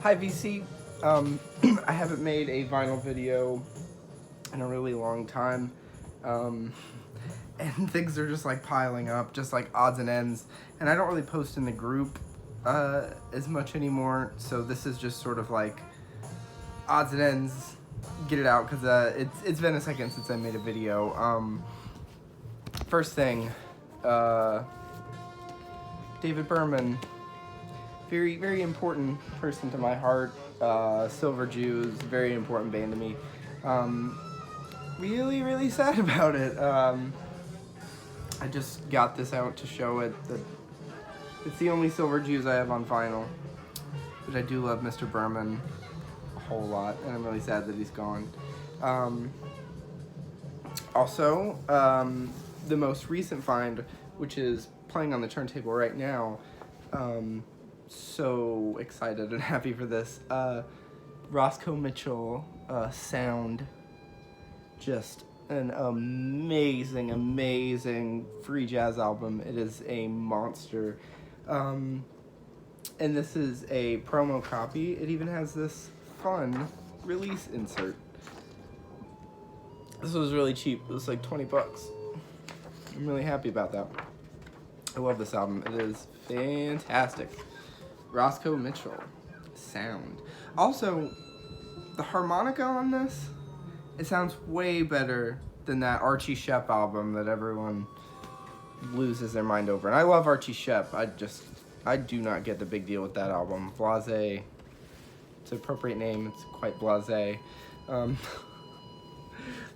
Hi VC. I haven't made a vinyl video in a really long time. Um, and things are just like piling up, just like odds and ends. And I don't really post in the group as much anymore. So this is just sort of like odds and ends, get it out, because it's been a second since I made a video. First thing, David Berman, very, very important person to my heart. Silver Jews, very important band to me. Really, really sad about it. I just got this out to show it that it's the only Silver Jews I have on vinyl. But I do love Mr. Berman a whole lot, and I'm really sad that he's gone. Also, the most recent find, which is playing on the turntable right now, so excited and happy for this. Roscoe Mitchell, Sound, just an amazing, amazing free jazz album. It is a monster. And this is a promo copy. It even has this fun release insert. This was really cheap. It was like 20 bucks. I'm really happy about that. I love this album. It is fantastic. Roscoe Mitchell, Sound. Also, the harmonica on this, it sounds way better than that Archie Shepp album that everyone loses their mind over. And I love Archie Shepp. I do not get the big deal with that album. Blasé. It's an appropriate name. It's quite blasé.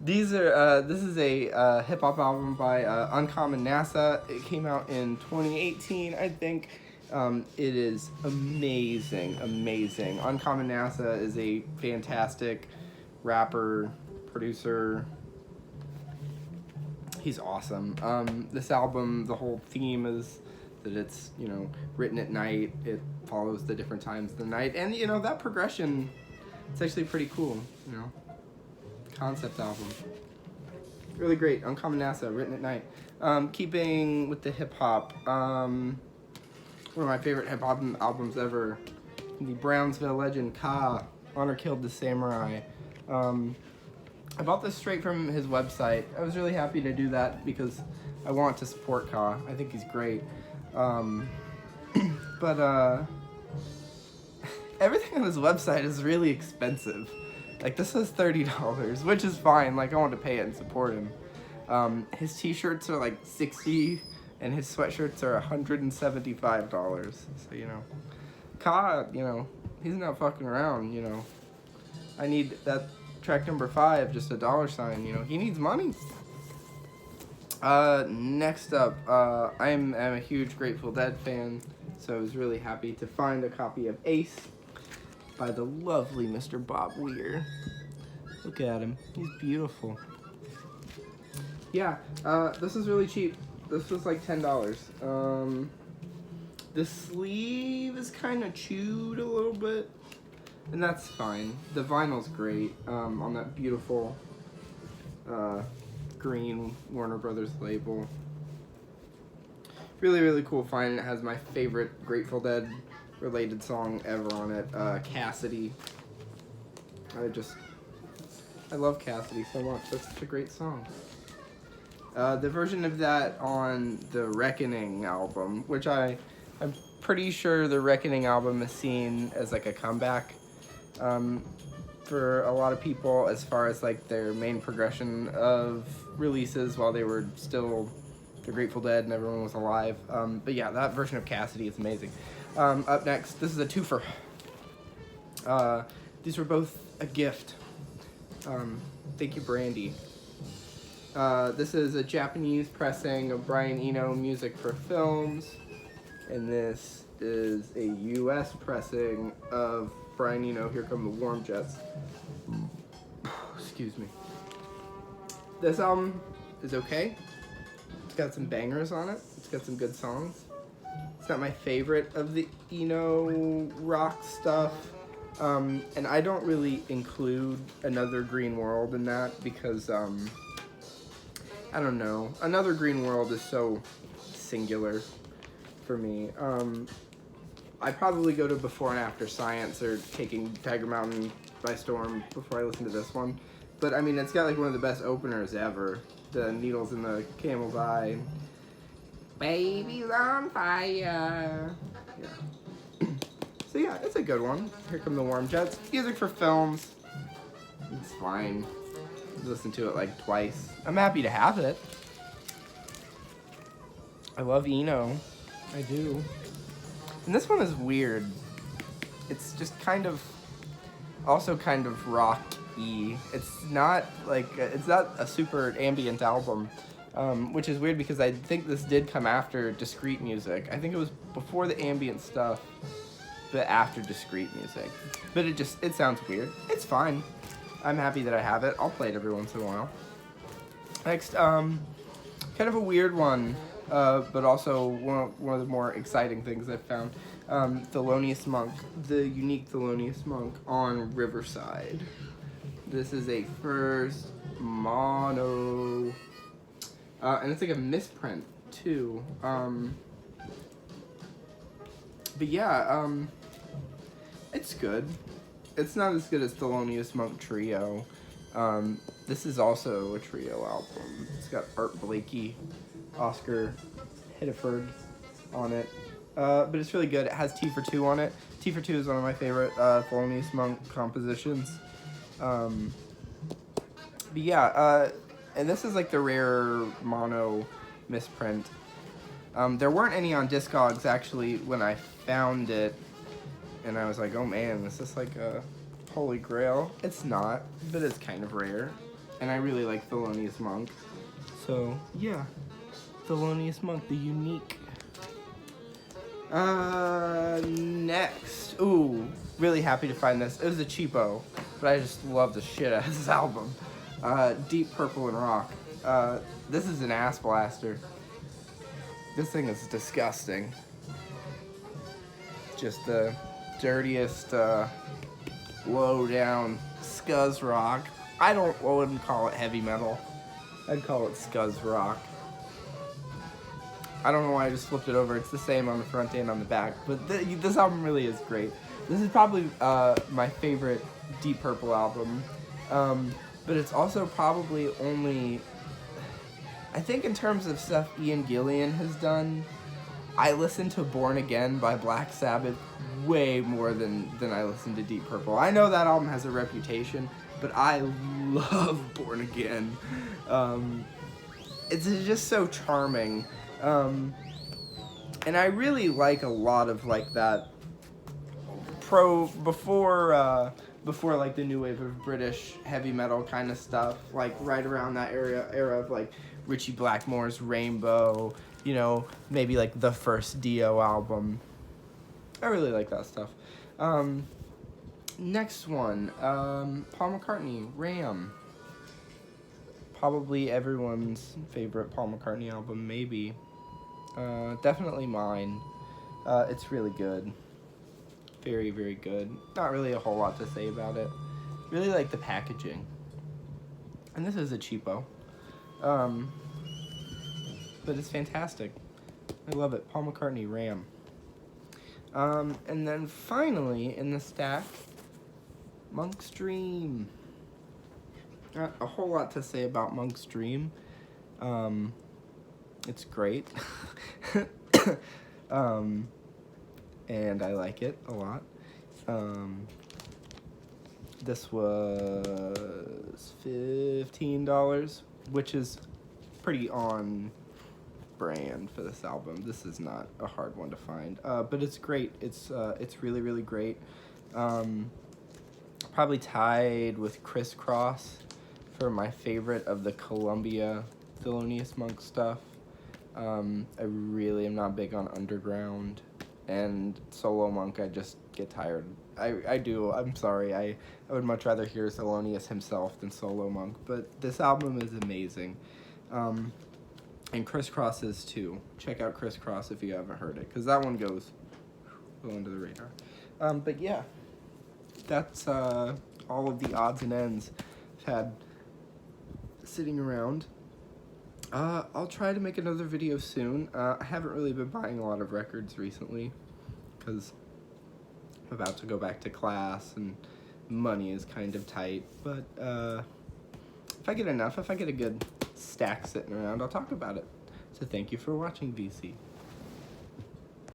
This is a hip hop album by Uncommon NASA. It came out in 2018, I think. It is amazing, amazing. Uncommon NASA is a fantastic rapper, producer. He's awesome. This album, the whole theme is that it's, written at night. It follows the different times of the night. And, that progression, it's actually pretty cool, Concept album. Really great. Uncommon NASA, written at night. Keeping with the hip hop, one of my favorite hip hop albums ever, the Brownsville legend Ka, Honor Killed the Samurai. I bought this straight from his website. I was really happy to do that because I want to support Ka. I think he's great. But everything on his website is really expensive. Like, this is $30, which is fine. Like, I want to pay it and support him. His t-shirts are like $60, and his sweatshirts are $175. So, Ka, he's not fucking around, I need that track number 5, just a $, he needs money. Next up, I'm a huge Grateful Dead fan, so I was really happy to find a copy of Ace by the lovely Mr. Bob Weir. Look at him. He's beautiful. Yeah, this is really cheap. This was like $10. The sleeve is kind of chewed a little bit, and that's fine. The vinyl's great on that beautiful green Warner Brothers label. Really, really cool find. It has my favorite Grateful Dead related song ever on it, Cassidy. I love Cassidy so much. That's such a great song. The version of that on the Reckoning album, which I'm pretty sure the Reckoning album is seen as like a comeback for a lot of people as far as like their main progression of releases while they were still the Grateful Dead and everyone was alive. But yeah, that version of Cassidy is amazing. Up next, this is a twofer. These were both a gift. Thank you, Brandy. This is a Japanese pressing of Brian Eno Music for Films, and this is a US pressing of Brian Eno, Here Come the Warm Jets. Excuse me. This album is okay. It's got some bangers on it. It's got some good songs. It's not my favorite of the Eno rock stuff. And I don't really include Another Green World in that because, I don't know. Another Green World is so singular for me. I'd probably go to Before and After Science or Taking Tiger Mountain by Storm before I listen to this one. But I mean, it's got like one of the best openers ever. The Needles in the Camel's Eye. Baby's on fire. Yeah. So yeah, it's a good one. Here Come the Warm Jets. Music for films. It's fine. Listen to it like twice. I'm happy to have it. I love Eno. I do. And this one is weird. It's just kind of, also kind of rock-y. It's not a super ambient album, which is weird because I think this did come after discrete music. I think it was before the ambient stuff, but after discrete music. But it sounds weird. It's fine. I'm happy that I have it. I'll play it every once in a while. Next, kind of a weird one, but also one of the more exciting things I've found. Thelonious Monk, the unique Thelonious Monk on Riverside. This is a first mono, and it's like a misprint too. But yeah, it's good. It's not as good as Thelonious Monk Trio. This is also a trio album. It's got Art Blakey, Oscar Hideford on it. But it's really good. It has T for Two on it. T for Two is one of my favorite Thelonious Monk compositions. But yeah, and this is like the rare mono misprint. There weren't any on Discogs actually when I found it. And I was like, oh man, is this like a holy grail? It's not, but it's kind of rare. And I really like Thelonious Monk. So, yeah. Thelonious Monk, the unique. Next. Ooh, really happy to find this. It was a cheapo, but I just love the shit out of this album. Deep Purple and Rock. This is an ass blaster. This thing is disgusting. Just the dirtiest, low down scuzz rock. I wouldn't call it heavy metal. I'd call it scuzz rock. I don't know why I just flipped it over. It's the same on the front and on the back, but this album really is great. This is probably my favorite Deep Purple album, but it's also probably only, I think in terms of stuff Ian Gillan has done, I listen to Born Again by Black Sabbath way more than I listen to Deep Purple. I know that album has a reputation, but I love Born Again. It's just so charming. And I really like a lot of like that before like the new wave of British heavy metal kind of stuff, like right around that era of like Ritchie Blackmore's Rainbow, you know, maybe like the first Dio album. I really like that stuff. Next one, Paul McCartney, Ram. Probably everyone's favorite Paul McCartney album, maybe. Definitely mine. It's really good. Very, very good. Not really a whole lot to say about it. Really like the packaging. And this is a cheapo. But it's fantastic. I love it. Paul McCartney, Ram. And then finally in the stack, Monk's Dream. Not a whole lot to say about Monk's Dream. It's great. And I like it a lot. This was $15, which is pretty on brand for this album. This is not a hard one to find, but it's great. It's really, really great. Probably tied with Crisscross for my favorite of the Columbia Thelonious Monk stuff. I really am not big on underground, and Solo Monk I just get tired. I do. I'm sorry. I would much rather hear Thelonious himself than Solo Monk, but this album is amazing. And Crisscross is too. Check out Crisscross if you haven't heard it, because that one goes under the radar. But yeah, that's all of the odds and ends I've had sitting around. I'll try to make another video soon. I haven't really been buying a lot of records recently, because about to go back to class, and money is kind of tight. But if I get enough, if I get a good stack sitting around, I'll talk about it. So thank you for watching, VC.